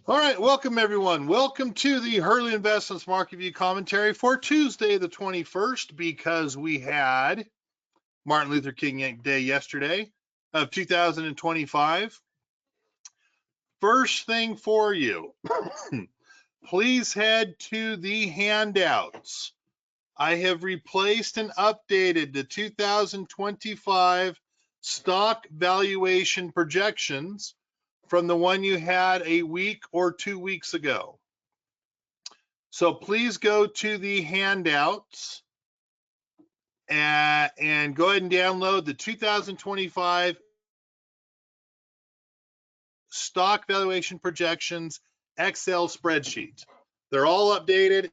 All right, welcome everyone. Welcome to the Hurley Investments Market View commentary for Tuesday the 21st, because we had Martin Luther King Day yesterday of 2025. First thing for you, please head to the handouts. I have replaced and updated the 2025 stock valuation projections from the one you had a week or 2 weeks ago. So please go to the handouts and go ahead and download the 2025 stock valuation projections Excel spreadsheet. They're all updated.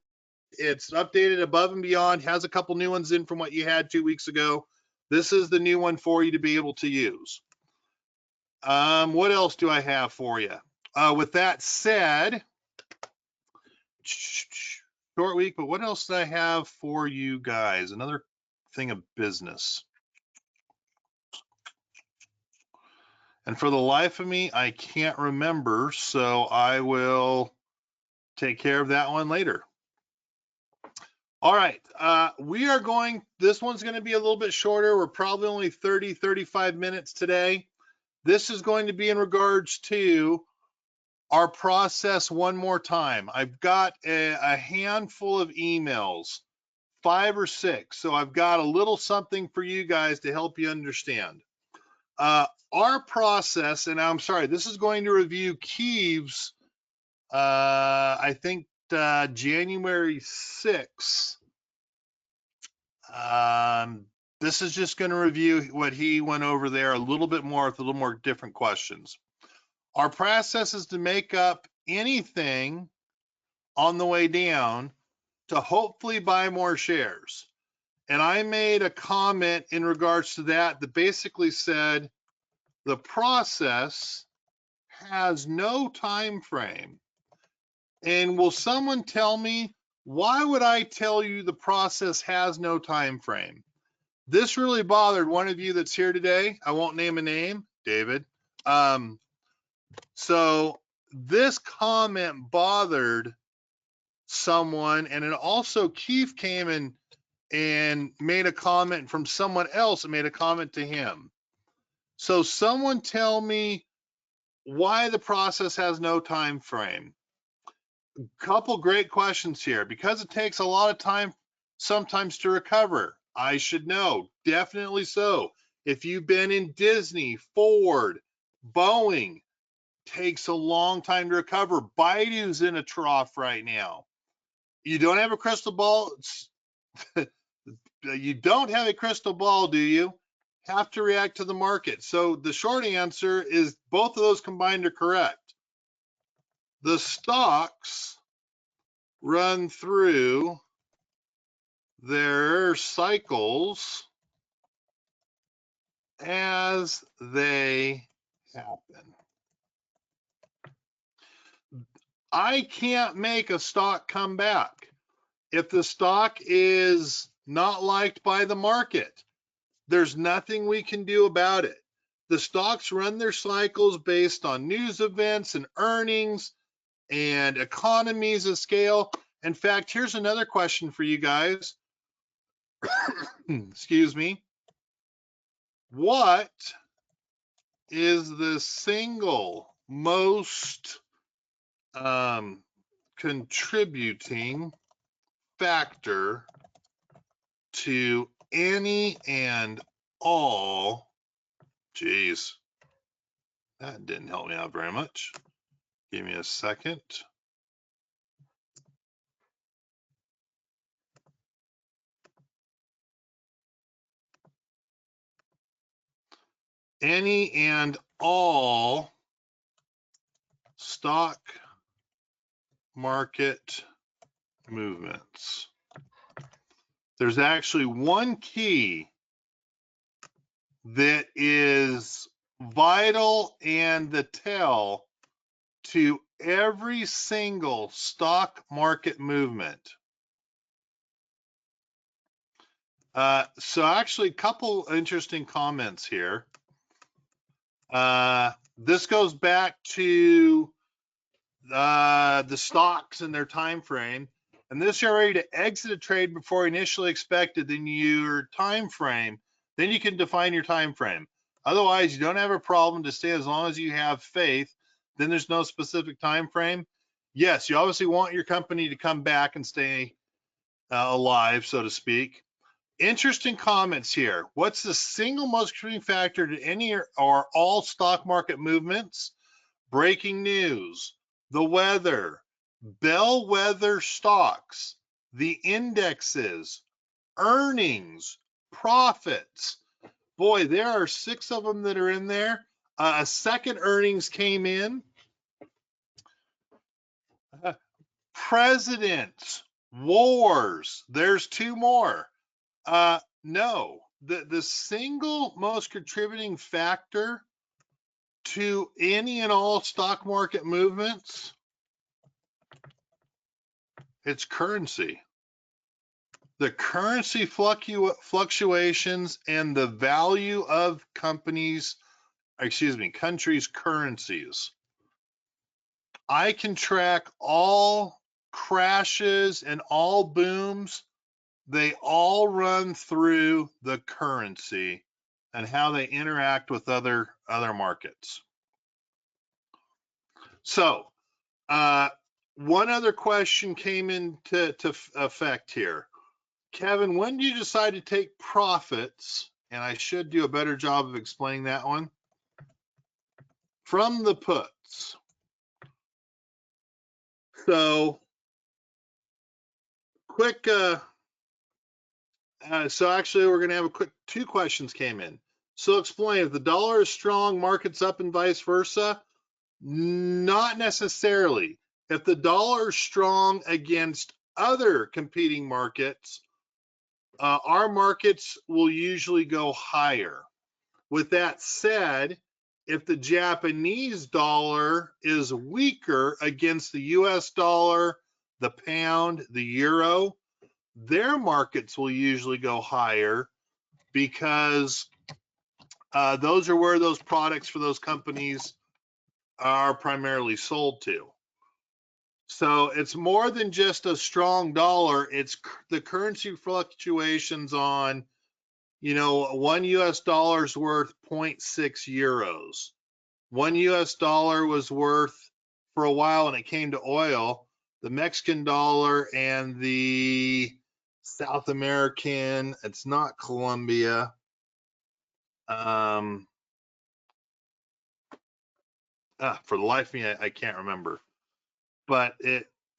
It's updated above and beyond, has a couple new ones in from what you had 2 weeks ago. This is the new one for you to be able to use. What else do I have for you? With that said, short week, but what else do I have for you guys? Another thing of business. And for the life of me, I can't remember, so I will take care of that one later. All right, this one's going to be a little bit shorter. We're probably only 30, 35 minutes today. This is going to be in regards to our process one more time. I've got a handful of emails, 5 or 6. So I've got a little something for you guys to help you understand. Our process, and I'm sorry, this is going to review Keeves, I think January 6th. This is just going to review what he went over there a little bit more with a little more different questions. Our process is to make up anything on the way down to hopefully buy more shares. And I made a comment in regards to that basically said the process has no time frame. And will someone tell me, why would I tell you the process has no time frame? This really bothered one of you that's here today. I won't name a name, David. So this comment bothered someone, and it also Keith came and made a comment from someone else and made a comment to him. So someone tell me why the process has no time frame. Couple great questions here. Because it takes a lot of time sometimes to recover. I should know, definitely so. If you've been in Disney, Ford, Boeing, takes a long time to recover. Baidu's in a trough right now. You don't have a crystal ball. You don't have a crystal ball, do you? Have to react to the market. So the short answer is both of those combined are correct. The stocks run through their cycles as they happen. I can't make a stock come back. If the stock is not liked by the market, there's nothing we can do about it. The stocks run their cycles based on news events and earnings and economies of scale. In fact, here's another question for you guys. Excuse me. What is the single most contributing factor to any and all? Geez, that didn't help me out very much. Give me a second. Any and all stock market movements. There's actually one key that is vital and the tell to every single stock market movement. So actually a couple interesting comments here. This goes back to the stocks and their time frame, and this you're ready to exit a trade before initially expected, then your time frame, then you can define your time frame. Otherwise, you don't have a problem to stay as long as you have faith. Then there's no specific time frame. Yes, you obviously want your company to come back and stay alive, so to speak. Interesting comments here. What's the single most contributing factor to any or all stock market movements? Breaking news, the weather, bellwether stocks, the indexes, earnings, profits. Boy, there are 6 of them that are in there. A second earnings came in. Presidents, wars. There's 2 more. No, the single most contributing factor to any and all stock market movements, it's currency. The currency fluctuations and the value of countries' currencies. I can track all crashes and all booms. They all run through the currency and how they interact with other markets. So, one other question came into effect here. Kevin, when do you decide to take profits? And I should do a better job of explaining that one. From the puts. So, quick, so actually we're going to have a quick 2 questions came in. So explain, if the dollar is strong, market's up and vice versa? Not necessarily. If the dollar is strong against other competing markets, our markets will usually go higher. With that said, if the Japanese dollar is weaker against the US dollar, the pound, the euro, their markets will usually go higher because those are where those products for those companies are primarily sold to. So it's more than just a strong dollar. It's the currency fluctuations on, 1 US dollar is worth 0.6 euros. 1 US dollar was worth, for a while when it came to oil, the Mexican dollar and the South American, it's not Colombia. For the life of me, I can't remember. But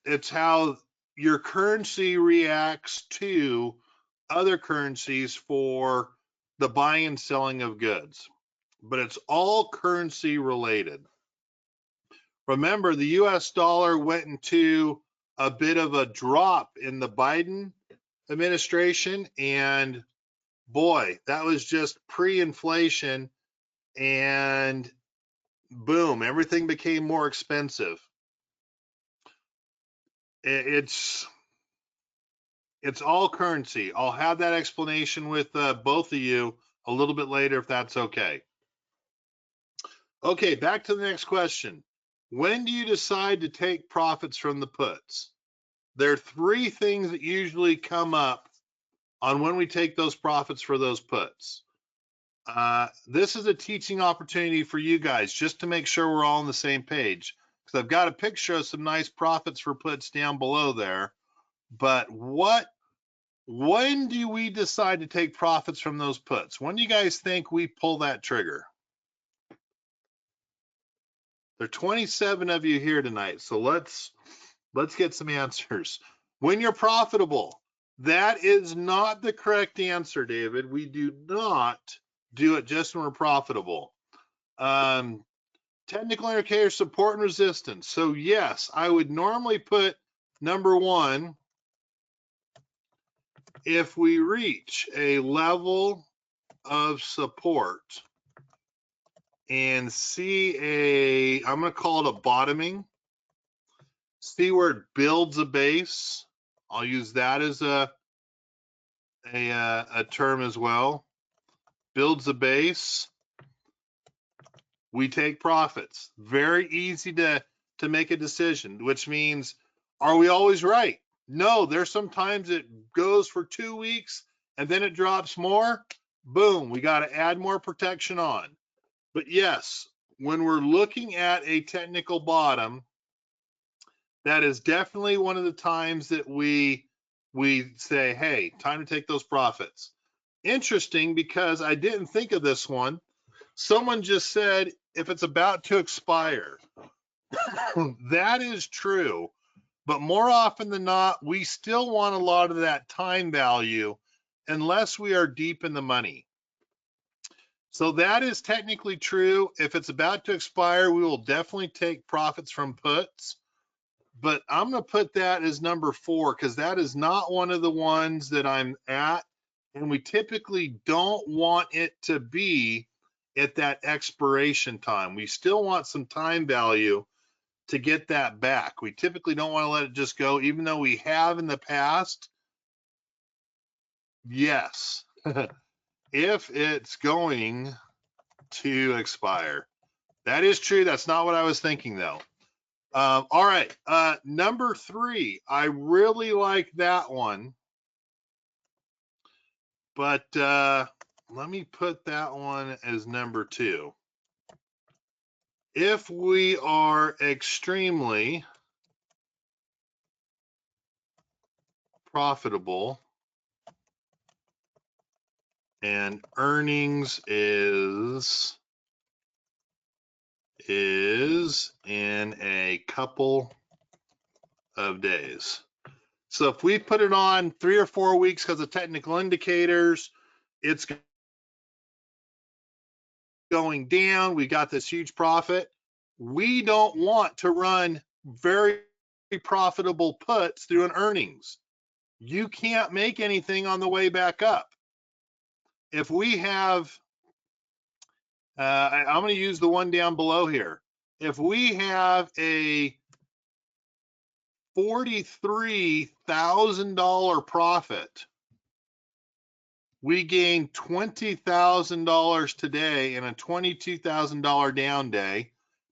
it's how your currency reacts to other currencies for the buying and selling of goods. But it's all currency related. Remember, the US dollar went into a bit of a drop in the Biden administration, and boy, that was just pre-inflation, and boom, everything became more expensive. It's all currency. I'll have that explanation with both of you a little bit later if that's okay. Okay, back to the next question. When do you decide to take profits from the puts? There are 3 things that usually come up on when we take those profits for those puts. This is a teaching opportunity for you guys just to make sure we're all on the same page, because I've got a picture of some nice profits for puts down below there. But when do we decide to take profits from those puts? When do you guys think we pull that trigger? There are 27 of you here tonight, so let's get some answers. When you're profitable. That is not the correct answer, David. We do not do it just when we're profitable. Technical indicator support and resistance. So yes, I would normally put number 1 if we reach a level of support and see I'm going to call it a bottoming, see where it builds a base. I'll use that as a term as well. Builds a base. We take profits. Very easy to to make a decision, which means, are we always right? No, there's sometimes it goes for 2 weeks and then it drops more. Boom, we got to add more protection on. But yes, when we're looking at a technical bottom, that is definitely one of the times that we say, hey, time to take those profits. Interesting, because I didn't think of this one. Someone just said, if it's about to expire. That is true, but more often than not, we still want a lot of that time value unless we are deep in the money. So that is technically true. If it's about to expire, we will definitely take profits from puts, but I'm going to put that as number 4 because that is not one of the ones that I'm at, and we typically don't want it to be at that expiration time. We still want some time value to get that back. We typically don't want to let it just go, even though we have in the past. Yes, if it's going to expire. That is true. That's not what I was thinking, though. All right, number 3. I really like that one, but let me put that one as number 2. If we are extremely profitable and earnings is in a couple of days. So if we put it on 3 or 4 weeks because of technical indicators, it's going down, we got this huge profit. We don't want to run very profitable puts through an earnings. You can't make anything on the way back up. If we have, I'm going to use the one down below here. If we have a $43,000 profit, we gain $20,000 today in a $22,000 down day.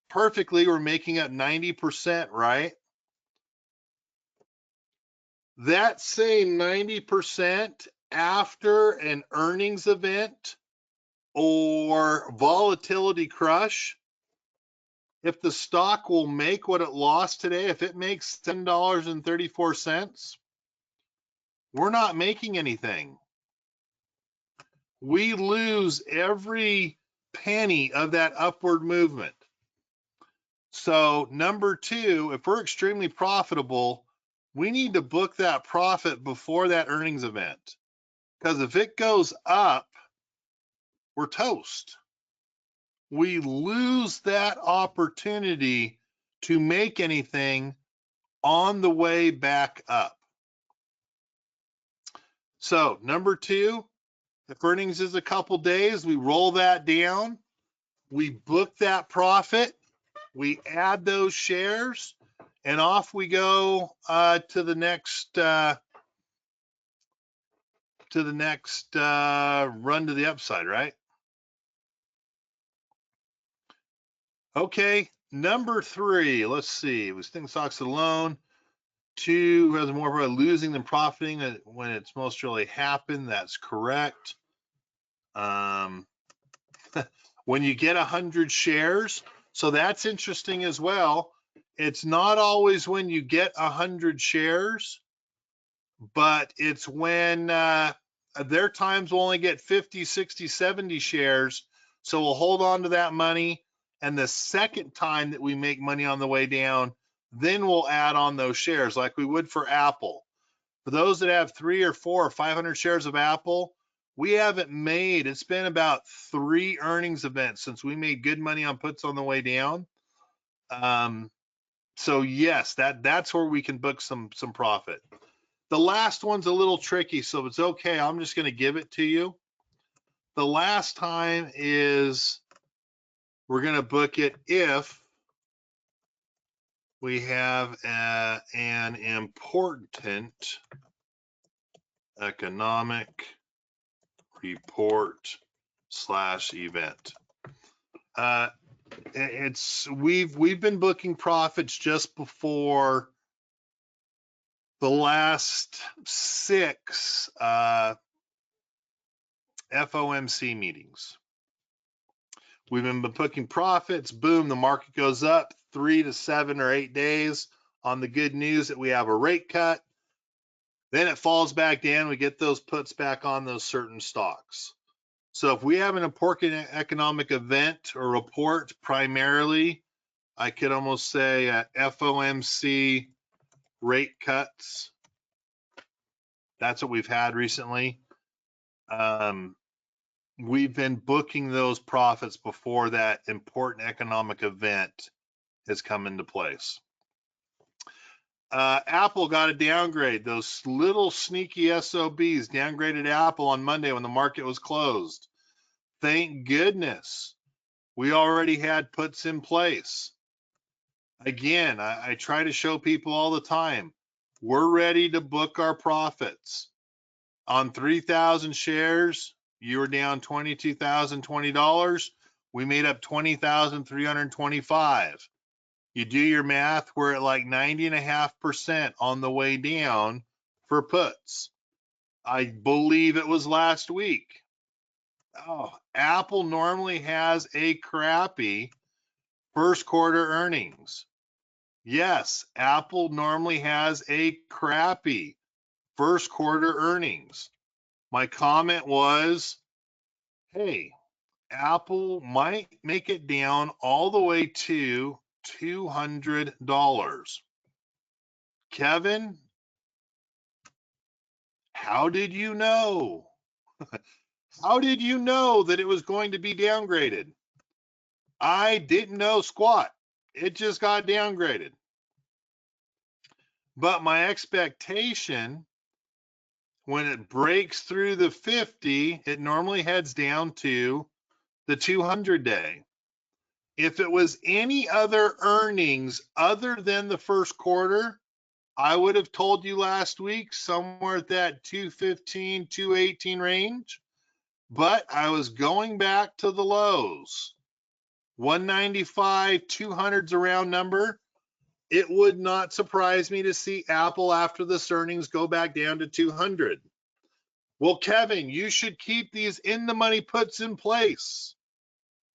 Perfectly, we're making up 90%, right? That same 90% after an earnings event or volatility crush, if the stock will make what it lost today, if it makes $10.34, we're not making anything. We lose every penny of that upward movement. So number 2, if we're extremely profitable, we need to book that profit before that earnings event. Because if it goes up, we're toast. We lose that opportunity to make anything on the way back up. So number 2, if earnings is a couple days, we roll that down, we book that profit, we add those shares, and off we go to the next run to the upside, right? Okay, number 3, let's see. We think stocks alone. 2 has more about losing than profiting when it's most really happened. That's correct. When you get 100 shares, so that's interesting as well. It's not always when you get 100 shares, but it's when there are times we'll only get 50, 60, 70 shares. So we'll hold on to that money. And the second time that we make money on the way down, then we'll add on those shares like we would for Apple. For those that have 3 or 4 or 500 shares of Apple, we haven't made, it's been about 3 earnings events since we made good money on puts on the way down. So yes, that's where we can book some profit. The last one's a little tricky, so it's okay. I'm just going to give it to you. The last time is we're going to book it if we have an important economic report / event. we've been booking profits just before the last 6 FOMC meetings. We've been booking profits. Boom, the market goes up 3 to 7 or 8 days on the good news that we have a rate cut. Then it falls back down. We get those puts back on those certain stocks. So if we have an important economic event or report, primarily, I could almost say FOMC rate cuts. That's what we've had recently. We've been booking those profits before that important economic event has come into place. Apple got a downgrade. Those little sneaky SOBs downgraded Apple on Monday when the market was closed. Thank goodness we already had puts in place. Again, I try to show people all the time, we're ready to book our profits. On 3,000 shares, you were down $22,020. We made up $20,325. You do your math, we're at like 90.5% on the way down for puts. I believe it was last week. Oh, Apple normally has a crappy first quarter earnings. Yes, Apple normally has a crappy first quarter earnings. My comment was, hey, Apple might make it down all the way to $200. Kevin, how did you know? How did you know that it was going to be downgraded? I didn't know squat. It just got downgraded. But my expectation, when it breaks through the 50, it normally heads down to the 200-day. If it was any other earnings other than the first quarter, I would have told you last week somewhere at that 215, 218 range. But I was going back to the lows. 195, 200's a round number. It would not surprise me to see Apple after this earnings go back down to 200. Well, Kevin, you should keep these in the money puts in place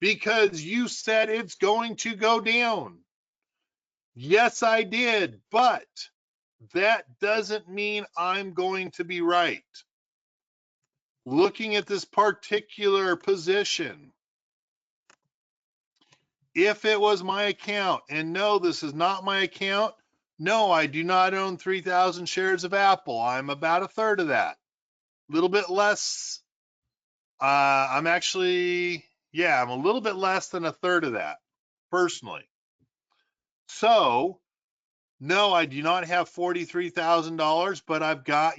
because you said it's going to go down. Yes, I did, but that doesn't mean I'm going to be right. Looking at this particular position, if it was my account, and no, this is not my account. No, I do not own 3,000 shares of Apple. I'm about a third of that. A little bit less. I'm a little bit less than a third of that, personally. So, no, I do not have $43,000, but I've got,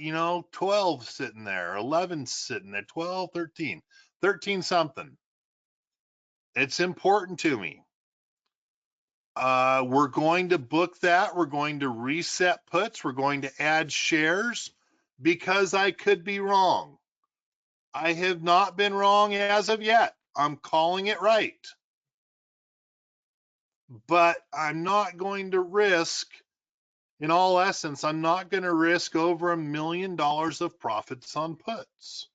12 sitting there, 11 sitting there, 12, 13 something. It's important to me. We're going to book that. We're going to reset puts. We're going to add shares because I could be wrong. I have not been wrong as of yet. I'm calling it right. But I'm not going to risk, in all essence, I'm not going to risk over $1 million of profits on puts.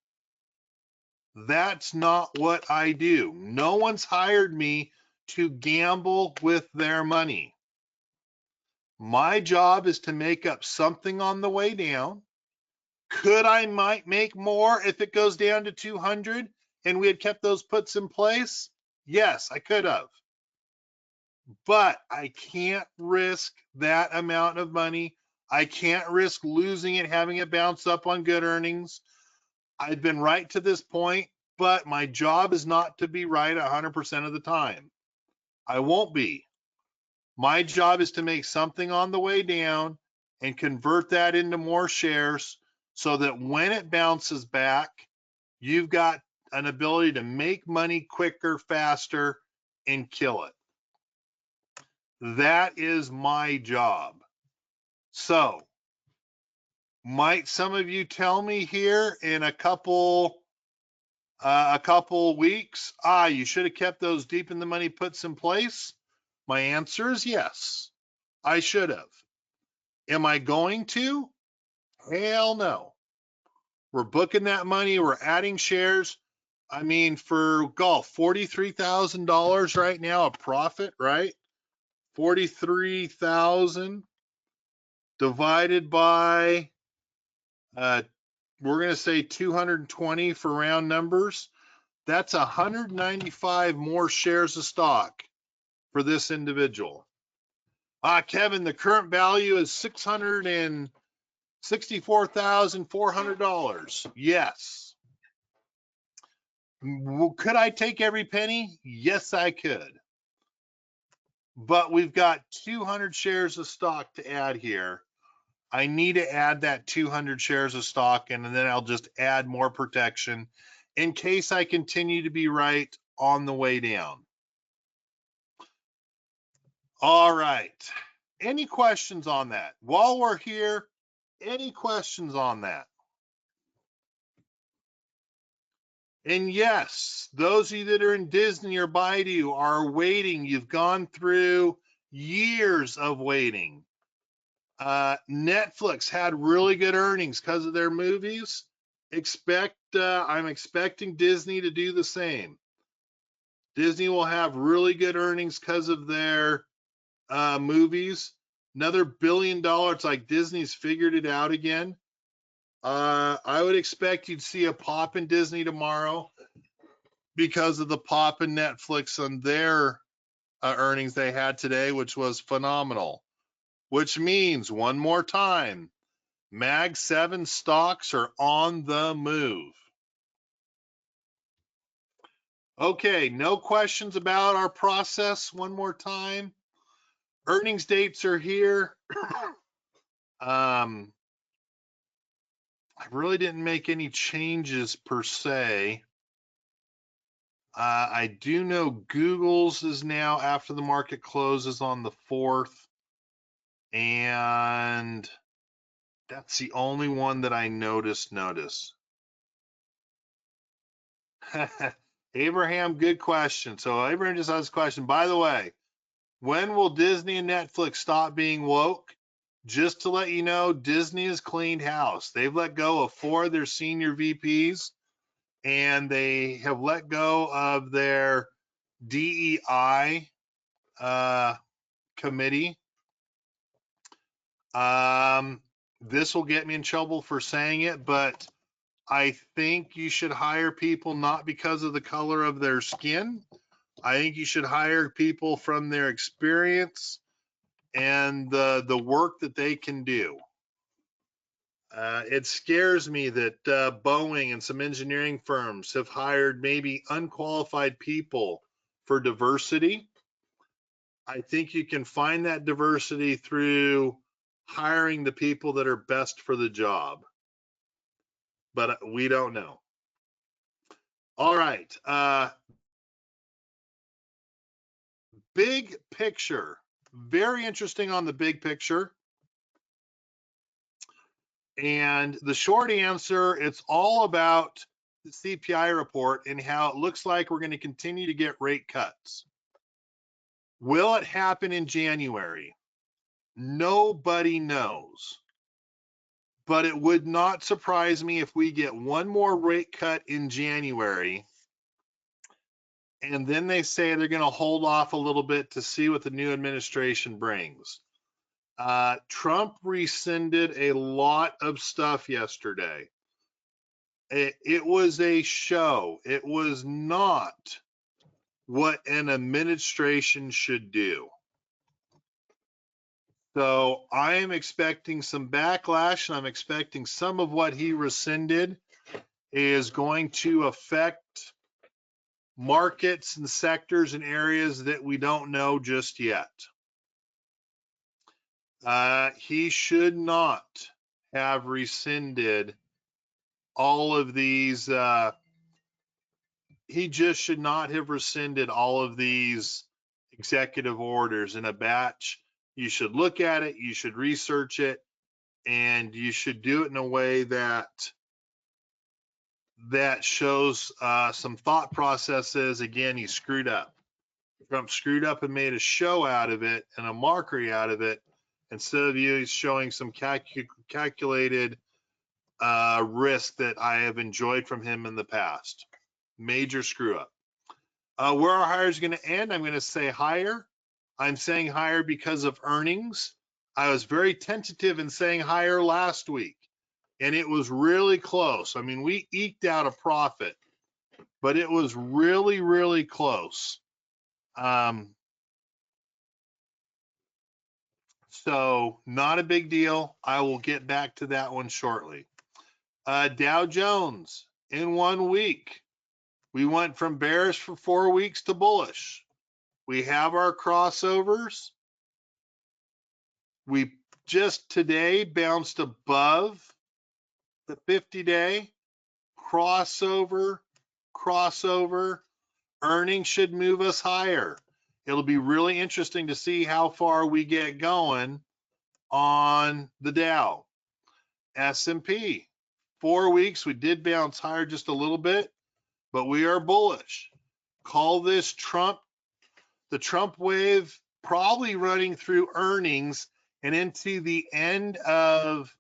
That's not what I do. No one's hired me to gamble with their money. My job is to make up something on the way down. Could I might make more if it goes down to 200 and we had kept those puts in place? Yes, I could have. But I can't risk that amount of money. I can't risk losing it, having it bounce up on good earnings. I've been right to this point, but my job is not to be right 100% of the time. I won't be. My job is to make something on the way down and convert that into more shares so that when it bounces back, you've got an ability to make money quicker, faster, and kill it. That is my job. So, might some of you tell me here in a couple a couple weeks. You should have kept those deep in the money puts in place. My answer is yes, I should have. Am I going to? Hell no. We're booking that money. We're adding shares. I mean, for golf, $43,000 right now, a profit, right? 43,000 divided by, we're going to say 220 for round numbers. That's 195 more shares of stock for this individual. Kevin, the current value is $664,400. Yes. Could I take every penny? Yes, I could. But we've got 200 shares of stock to add here. I need to add that 200 shares of stock, and then I'll just add more protection in case I continue to be right on the way down. All right. Any questions on that? While we're here, any questions on that? And yes, those of you that are in Disney or Baidu are waiting. You've gone through years of waiting. Netflix had really good earnings because of their movies. I'm expecting Disney to do the same. Disney will have really good earnings because of their movies. Another $1 billion, it's like Disney's figured it out again. I would expect you'd see a pop in Disney tomorrow because of the pop in Netflix on their earnings they had today, which was phenomenal. Which means, one more time, Mag 7 stocks are on the move. Okay, no questions about our process. One more time. Earnings dates are here. I really didn't make any changes per se. I do know Google's is now after the market closes on the 4th. And that's the only one that I noticed. Abraham, good question. So Abraham just asked a question. By the way, when will Disney and Netflix stop being woke? Just to let you know, Disney has cleaned house. They've let go of 4 of their senior VPs, and they have let go of their DEI committee. This will get me in trouble for saying it, but I think you should hire people not because of the color of their skin. I think you should hire people from their experience and the work that they can do. It scares me that Boeing and some engineering firms have hired maybe unqualified people for diversity. I think you can find that diversity through hiring the people that are best for the job. But we don't know. All right. Big picture. Very interesting on the big picture. And the short answer, it's all about the CPI report and how it looks like we're going to continue to get rate cuts. Will it happen in January? Nobody knows. But it would not surprise me if we get one more rate cut in January. And then they say they're going to hold off a little bit to see what the new administration brings. Trump rescinded a lot of stuff yesterday. It was a show. It was not what an administration should do. So I am expecting some backlash, and I'm expecting some of what he rescinded is going to affect markets and sectors and areas that we don't know just yet. He should not have rescinded all of these. He just should not have rescinded all of these executive orders in a batch. You should look at it, you should research it, and you should do it in a way that that shows some thought processes. Again, he screwed up. Trump screwed up and made a show out of it and a mockery out of it instead of you showing some calculated risk that I have enjoyed from him in the past. Major screw up. Where are higher is going to end? I'm going to say higher. I'm saying higher because of earnings. I was very tentative in saying higher last week, and it was really close. I mean, we eked out a profit, but it was really, really close. So not a big deal. I will get back to that one shortly. Dow Jones in 1 week. We went from bearish for 4 weeks to bullish. We have our crossovers. We just today bounced above the 50-day. Crossover. Earnings should move us higher. It'll be really interesting to see how far we get going on the Dow. S&P, 4 weeks, we did bounce higher just a little bit, but we are bullish. Call this the Trump wave, probably running through earnings and into the end of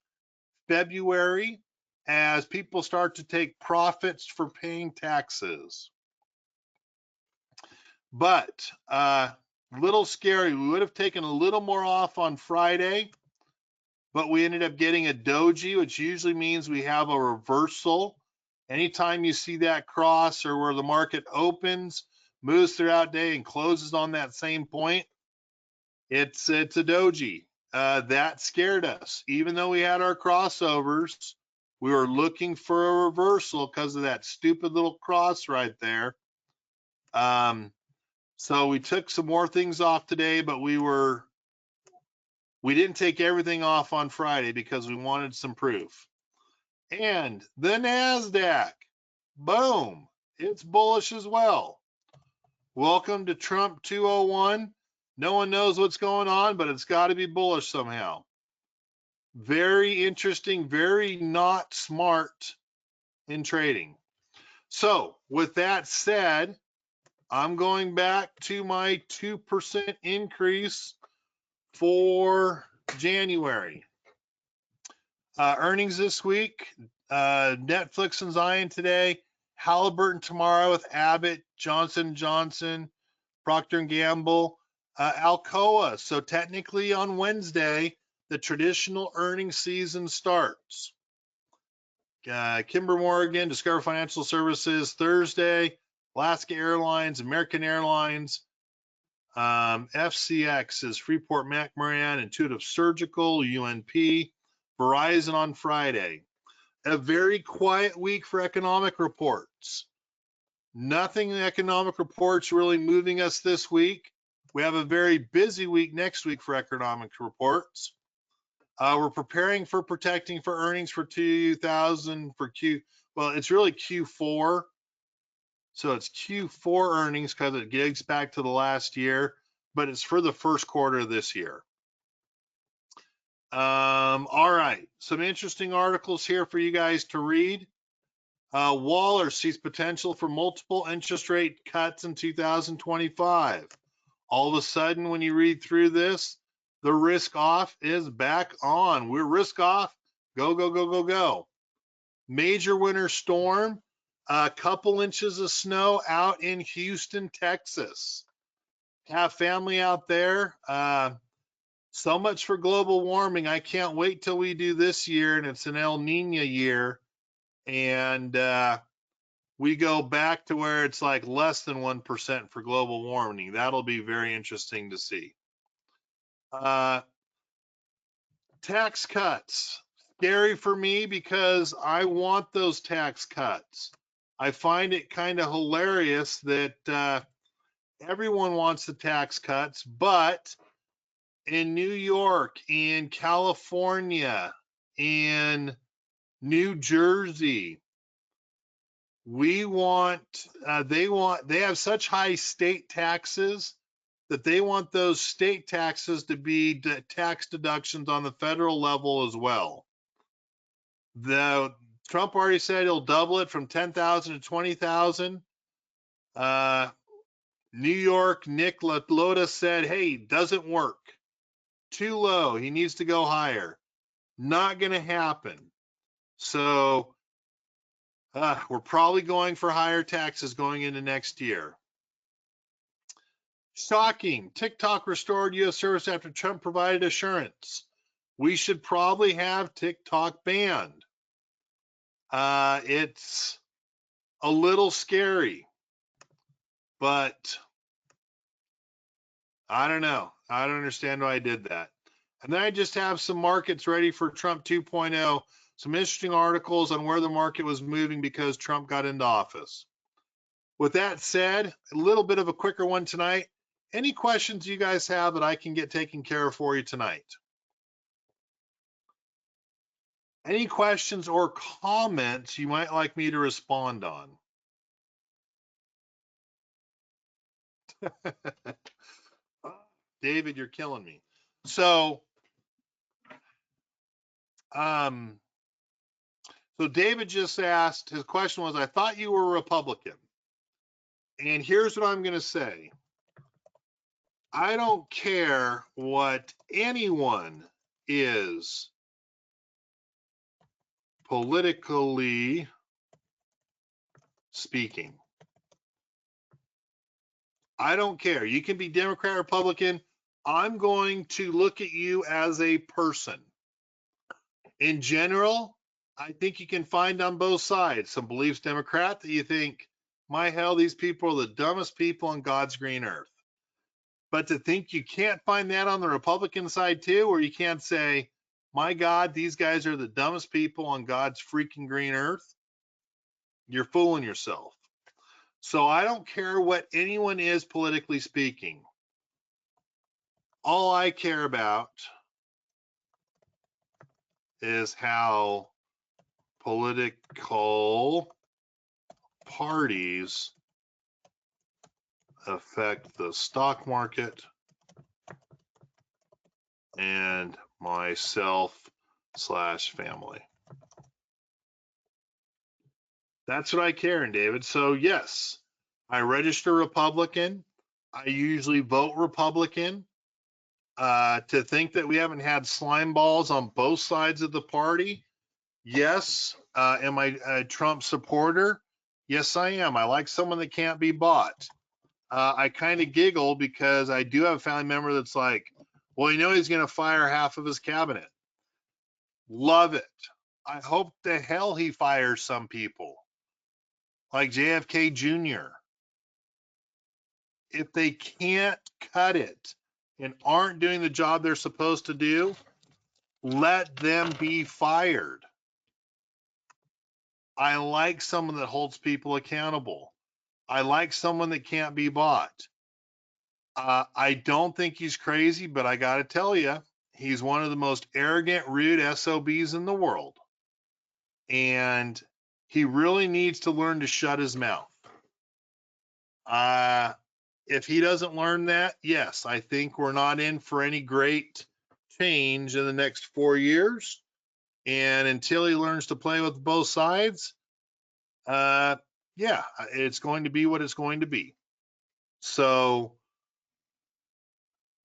February as people start to take profits for paying taxes. But little scary. We would have taken a little more off on Friday, but we ended up getting a doji, which usually means we have a reversal. Anytime you see that cross or where the market opens, moves throughout day and closes on that same point, it's a doji. That scared us. Even though we had our crossovers, we were looking for a reversal because of that stupid little cross right there. So we took some more things off today, but we didn't take everything off on Friday because we wanted some proof. And the NASDAQ, boom, it's bullish as well. Welcome to Trump 201. No one knows what's going on, but it's got to be bullish somehow. Very interesting, very not smart in trading. So with that said, I'm going back to my 2% increase for January. Earnings this week, Netflix and Zion today, Halliburton tomorrow with Abbott, Johnson & Johnson, Procter & Gamble, Alcoa. So technically on Wednesday, the traditional earnings season starts. Kinder Morgan, Discover Financial Services Thursday, Alaska Airlines, American Airlines, FCX is Freeport McMoran, Intuitive Surgical, UNP, Verizon on Friday. A very quiet week for economic reports. Nothing in economic reports really moving us this week. We have a very busy week next week for economic reports. We're preparing for protecting for earnings for 2000 for it's really Q4. So it's Q4 earnings because it gigs back to the last year, but it's for the first quarter of this year. All right, some interesting articles here for you guys to read. Waller sees potential for multiple interest rate cuts in 2025. All of a sudden, when you read through this, the risk off is back on. We're risk off. Go, go, go, go, go. Major winter storm. A couple inches of snow out in Houston, Texas. Have family out there. So much for global warming. I can't wait till we do this year, and it's an El Nino year, and we go back to where it's like less than 1% for global warming. That'll be very interesting to see. Tax cuts. Scary for me because I want those tax cuts. I find it kind of hilarious that everyone wants the tax cuts, but in New York, in California, in New Jersey, they have such high state taxes that they want those state taxes to be tax deductions on the federal level as well. The Trump already said he'll double it from 10,000 to 20,000. New York, Nick Lota said, hey, doesn't work. Too low. He needs to go higher. Not going to happen. So we're probably going for higher taxes going into next year. Shocking. TikTok restored U.S. service after Trump provided assurance. We should probably have TikTok banned. It's a little scary, but I don't know. I don't understand why I did that. And then I just have some markets ready for Trump 2.0, some interesting articles on where the market was moving because Trump got into office. With that said, a little bit of a quicker one tonight. Any questions you guys have that I can get taken care of for you tonight? Any questions or comments you might like me to respond on? David, you're killing me. So David just asked, his question was, I thought you were a Republican. And here's what I'm going to say. I don't care what anyone is politically speaking. I don't care. You can be Democrat, Republican. I'm going to look at you as a person. In general, I think you can find on both sides some beliefs Democrat that you think, my hell, these people are the dumbest people on God's green earth. But to think you can't find that on the Republican side too, where you can't say, my God, these guys are the dumbest people on God's freaking green earth, you're fooling yourself. So I don't care what anyone is politically speaking. All I care about is how political parties affect the stock market and myself/family. That's what I care in, David. So yes, I register Republican. I usually vote Republican. To think that we haven't had slime balls on both sides of the party, yes. Am I a Trump supporter? Yes, I am. I like someone that can't be bought. I kind of giggle because I do have a family member that's like, well, you know, he's going to fire half of his cabinet. Love it. I hope the hell he fires some people like JFK Jr. If they can't cut it and aren't doing the job they're supposed to do, let them be fired. I like someone that holds people accountable. I like someone that can't be bought. I don't think he's crazy, but I got to tell you, he's one of the most arrogant, rude SOBs in the world. And he really needs to learn to shut his mouth. If he doesn't learn that, yes, I think we're not in for any great change in the next 4 years. And until he learns to play with both sides, yeah, it's going to be what it's going to be. So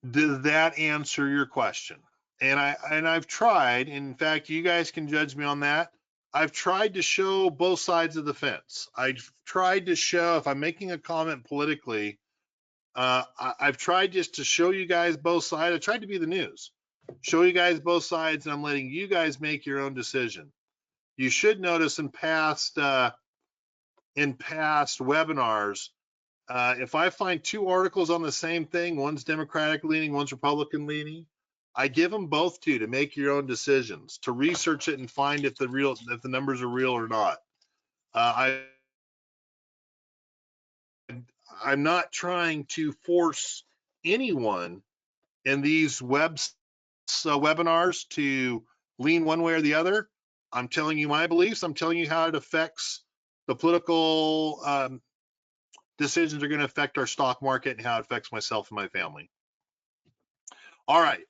does that answer your question? And I've tried, in fact, you guys can judge me on that. I've tried to show both sides of the fence. I've tried to show, if I'm making a comment politically, I've tried just to show you guys both sides. I tried to be the news, show you guys both sides, and I'm letting you guys make your own decision. You should notice in past webinars, if I find two articles on the same thing, one's Democratic leaning, one's Republican leaning, I give them both to you to make your own decisions, to research it and find if the numbers are real or not. I'm not trying to force anyone in these webinars to lean one way or the other. I'm telling you my beliefs. I'm telling you how it affects the political decisions are going to affect our stock market and how it affects myself and my family. All right.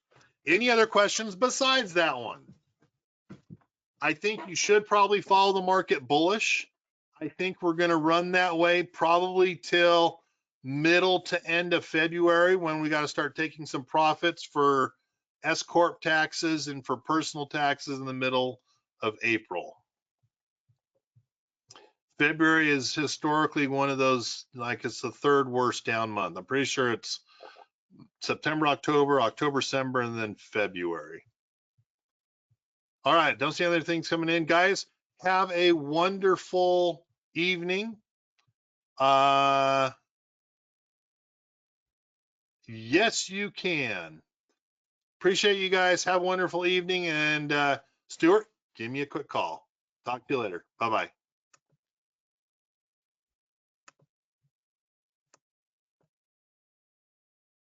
Any other questions besides that one? I think you should probably follow the market bullish. I think we're going to run that way probably till middle to end of February, when we got to start taking some profits for S corp taxes and for personal taxes in the middle of April. February is historically one of those, like, it's the third worst down month. I'm pretty sure it's September, October, December, and then February. All right, don't see other things coming in, guys. Have a wonderful evening. Yes, you can. Appreciate you guys. Have a wonderful evening. And Stuart, give me a quick call. Talk to you later. Bye-bye.